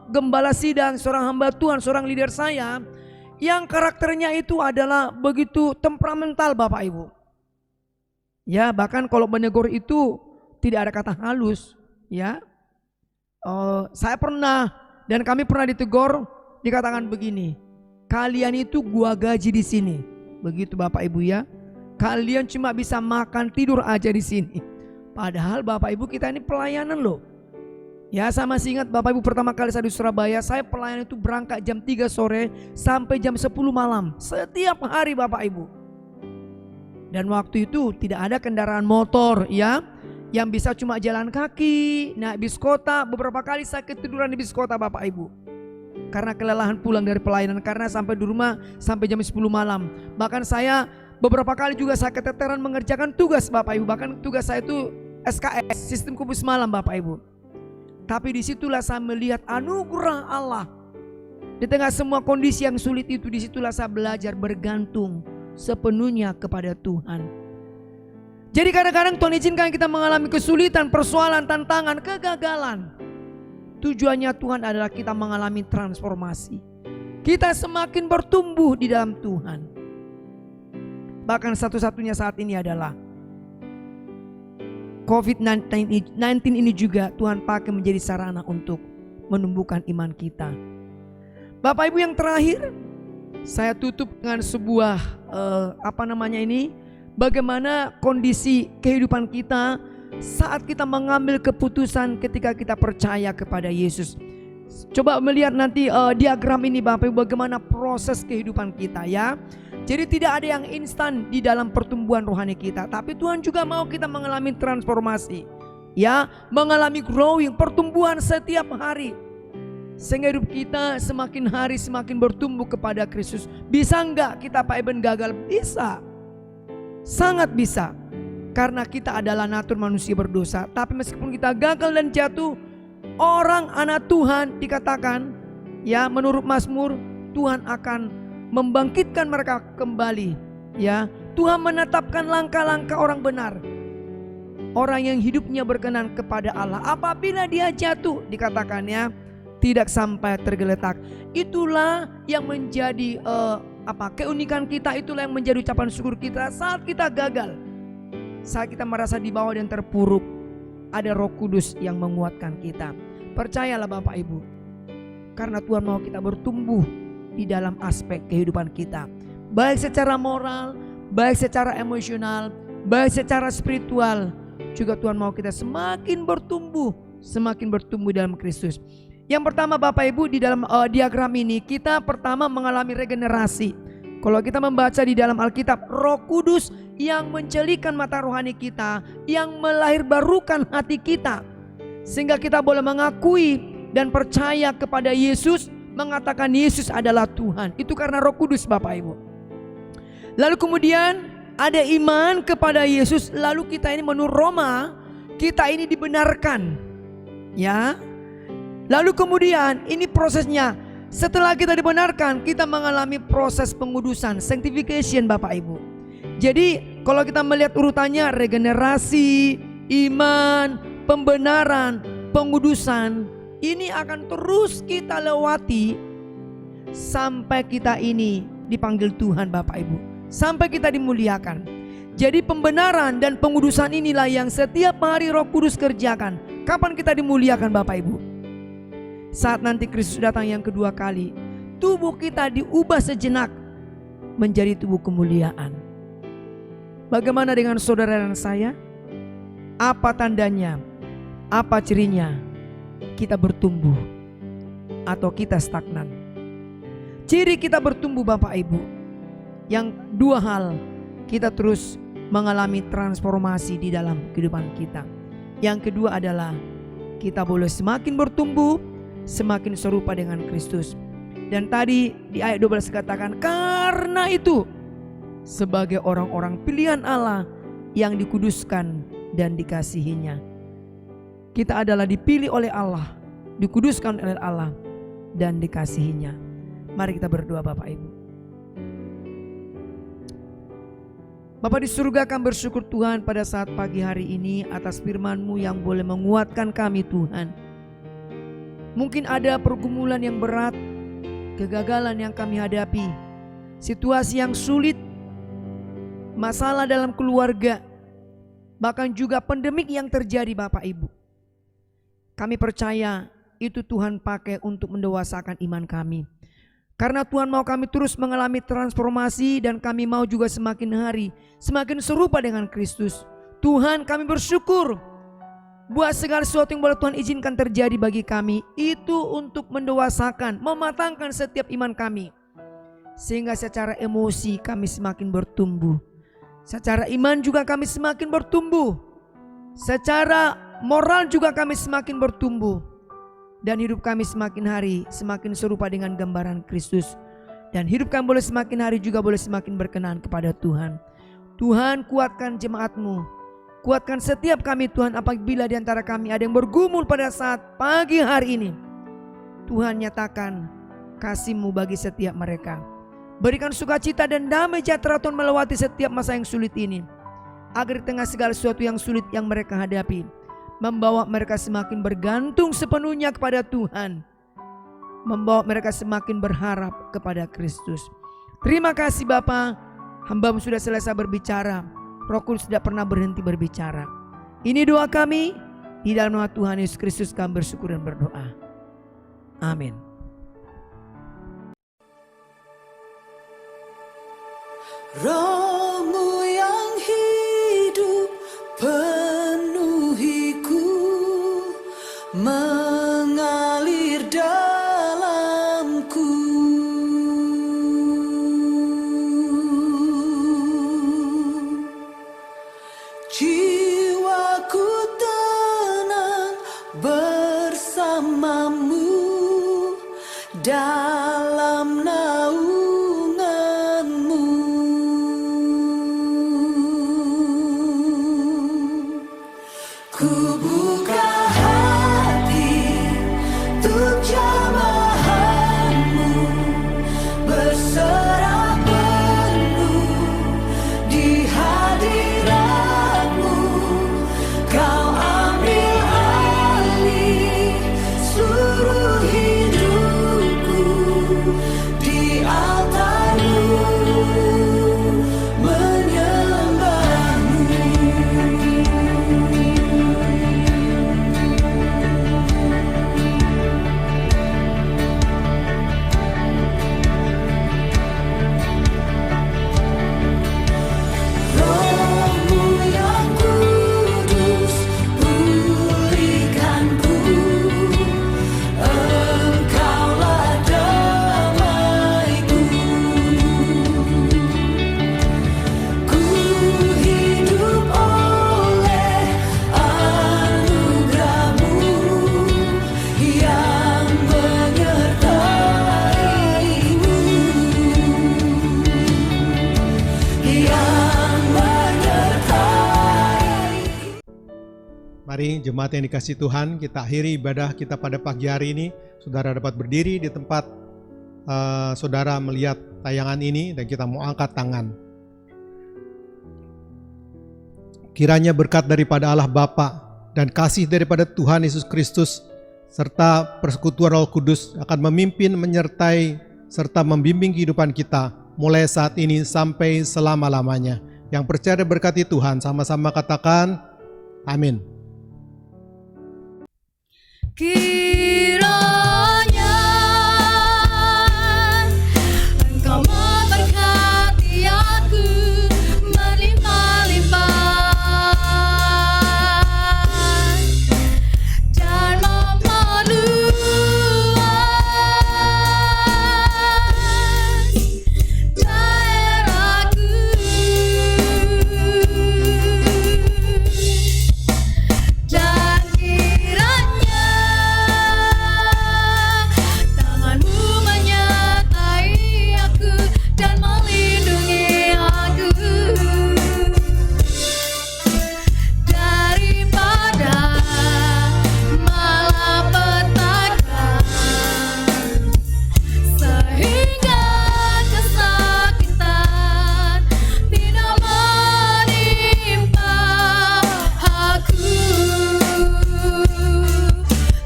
gembala sidang, seorang hamba Tuhan, seorang leader saya yang karakternya itu adalah begitu temperamental Bapak Ibu. Ya, bahkan kalau menegur itu tidak ada kata halus, ya. Saya pernah dan kami pernah ditegur, dikatakan begini, kalian itu gua gaji di sini, begitu Bapak Ibu ya. Kalian cuma bisa makan tidur aja di sini. Padahal Bapak Ibu kita ini pelayanan loh. Ya, saya masih ingat Bapak Ibu pertama kali saya di Surabaya, saya pelayanan itu berangkat jam 3 sore sampai jam 10 malam setiap hari Bapak Ibu. Dan waktu itu tidak ada kendaraan motor ya, yang bisa cuma jalan kaki, naik bis kota. Beberapa kali saya ketiduran di bis kota Bapak Ibu, karena kelelahan pulang dari pelayanan, karena sampai di rumah sampai jam 10 malam. Bahkan saya beberapa kali juga saya keteteran mengerjakan tugas Bapak Ibu. Bahkan tugas saya itu SKS, sistem kubus malam Bapak Ibu. Tapi disitulah saya melihat anugerah Allah. Di tengah semua kondisi yang sulit itu, disitulah saya belajar bergantung sepenuhnya kepada Tuhan. Jadi kadang-kadang Tuhan izinkan kita mengalami kesulitan, persoalan, tantangan, kegagalan. Tujuannya Tuhan adalah kita mengalami transformasi. Kita semakin bertumbuh di dalam Tuhan. Bahkan satu-satunya saat ini adalah COVID-19 ini juga Tuhan pakai menjadi sarana untuk menumbuhkan iman kita. Bapak Ibu yang terakhir, saya tutup dengan sebuah bagaimana kondisi kehidupan kita saat kita mengambil keputusan ketika kita percaya kepada Yesus. Coba melihat nanti diagram ini Bapak Ibu, bagaimana proses kehidupan kita ya. Jadi tidak ada yang instan di dalam pertumbuhan rohani kita, tapi Tuhan juga mau kita mengalami transformasi ya, mengalami growing, pertumbuhan setiap hari, sehingga hidup kita semakin hari semakin bertumbuh kepada Kristus. Bisa enggak kita Pak Eben gagal? Bisa, sangat bisa, karena kita adalah natur manusia berdosa. Tapi meskipun kita gagal dan jatuh, orang anak Tuhan dikatakan ya, menurut Mazmur, Tuhan akan membangkitkan mereka kembali ya. Tuhan menetapkan langkah-langkah orang benar, orang yang hidupnya berkenan kepada Allah. Apabila dia jatuh, dikatakannya tidak sampai tergeletak. Itulah yang menjadi keunikan kita, itulah yang menjadi ucapan syukur kita saat kita gagal, saat kita merasa di bawah dan terpuruk. Ada Roh Kudus yang menguatkan kita. Percayalah Bapak Ibu, karena Tuhan mau kita bertumbuh di dalam aspek kehidupan kita, baik secara moral, baik secara emosional, baik secara spiritual. Juga Tuhan mau kita semakin bertumbuh dalam Kristus. Yang pertama Bapak Ibu, di dalam diagram ini kita pertama mengalami regenerasi. Kalau kita membaca di dalam Alkitab, Roh Kudus yang mencelikan mata rohani kita, yang melahirbarukan hati kita, sehingga kita boleh mengakui dan percaya kepada Yesus, mengatakan Yesus adalah Tuhan. Itu karena Roh Kudus Bapak Ibu. Lalu kemudian ada iman kepada Yesus. Lalu kita ini menurut Roma, kita ini dibenarkan ya. Lalu kemudian ini prosesnya, setelah kita dibenarkan, kita mengalami proses pengudusan, sanctification Bapak Ibu. Jadi kalau kita melihat urutannya, regenerasi, iman, pembenaran, pengudusan ini akan terus kita lewati sampai kita ini dipanggil Tuhan Bapak Ibu, sampai kita dimuliakan. Jadi pembenaran dan pengudusan inilah yang setiap hari Roh Kudus kerjakan. Kapan kita dimuliakan Bapak Ibu? Saat nanti Kristus datang yang kedua kali, tubuh kita diubah sejenak menjadi tubuh kemuliaan. Bagaimana dengan saudara dan saya? Apa tandanya? Apa cirinya? Kita bertumbuh atau kita stagnan? Ciri kita bertumbuh Bapak Ibu, yang dua hal, kita terus mengalami transformasi di dalam kehidupan kita. Yang kedua adalah kita boleh semakin bertumbuh, semakin serupa dengan Kristus. Dan tadi di ayat 12 katakan, karena itu sebagai orang-orang pilihan Allah yang dikuduskan dan dikasihinya. Kita adalah dipilih oleh Allah, dikuduskan oleh Allah, dan dikasihinya. Mari kita berdoa Bapak Ibu. Bapa di surga, kami bersyukur Tuhan pada saat pagi hari ini atas firman-Mu yang boleh menguatkan kami Tuhan. Mungkin ada pergumulan yang berat, kegagalan yang kami hadapi, situasi yang sulit, masalah dalam keluarga, bahkan juga pandemik yang terjadi Bapak Ibu. Kami percaya itu Tuhan pakai untuk mendewasakan iman kami. Karena Tuhan mau kami terus mengalami transformasi dan kami mau juga semakin hari semakin serupa dengan Kristus. Tuhan, kami bersyukur buat segala sesuatu yang boleh Tuhan izinkan terjadi bagi kami, itu untuk mendewasakan, mematangkan setiap iman kami. Sehingga secara emosi kami semakin bertumbuh, secara iman juga kami semakin bertumbuh, secara moral juga kami semakin bertumbuh, dan hidup kami semakin hari semakin serupa dengan gambaran Kristus. Dan hidup kami boleh semakin hari juga boleh semakin berkenan kepada Tuhan. Tuhan, kuatkan jemaat-Mu, kuatkan setiap kami Tuhan. Apabila di antara kami ada yang bergumul pada saat pagi hari ini, Tuhan nyatakan kasih-Mu bagi setiap mereka. Berikan sukacita dan damai sejahtera Tuhan melewati setiap masa yang sulit ini, agar di tengah segala sesuatu yang sulit yang mereka hadapi, membawa mereka semakin bergantung sepenuhnya kepada Tuhan, membawa mereka semakin berharap kepada Kristus. Terima kasih Bapa, hamba-Mu sudah selesai berbicara, Roh Kudus tidak pernah berhenti berbicara. Ini doa kami, di dalam nama Tuhan Yesus Kristus kami bersyukur dan berdoa. Amin. Roh-Mu yang hidup penuhiku, mengalir dalamku. Jiwaku tenang bersama-Mu dalam naungan-Mu. Ku buka hati untuk jamahan-Mu, berserah penuh di hadirat-Mu. Kau ambil alih seluruh hidupku, di altar-Mu menyembah-Mu. Roh-Mu yang kudus, pulihkanku. Engkaulah damaiku. Ku hidup oleh anugerah-Mu yang menyertai-Mu, yang menyertai. Mari jemaat yang dikasih Tuhan, kita akhiri ibadah kita pada pagi hari ini. Saudara dapat berdiri di tempat saudara melihat tayangan ini dan kita mau angkat tangan. Kiranya berkat daripada Allah Bapa, dan kasih daripada Tuhan Yesus Kristus serta persekutuan Roh Kudus akan memimpin, menyertai, serta membimbing kehidupan kita mulai saat ini sampai selama-lamanya. Yang percaya berkati Tuhan, sama-sama katakan amin. Kiranya Engkau memberkati aku berlimpah-limpah dan memperluas daerahku, dan kiranya tanganmu menyertai aku dan melindungi aku daripada malapetaka, sehingga kesakitan tidak menimpa aku.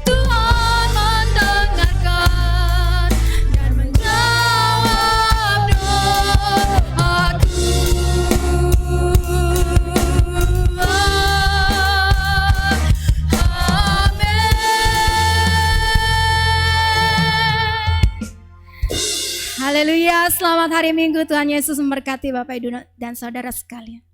Tuhan mendengarkan dan menjawab doaku. Amin. Haleluya, selamat hari Minggu. Tuhan Yesus memberkati Bapak, Ibu, dan Saudara sekalian.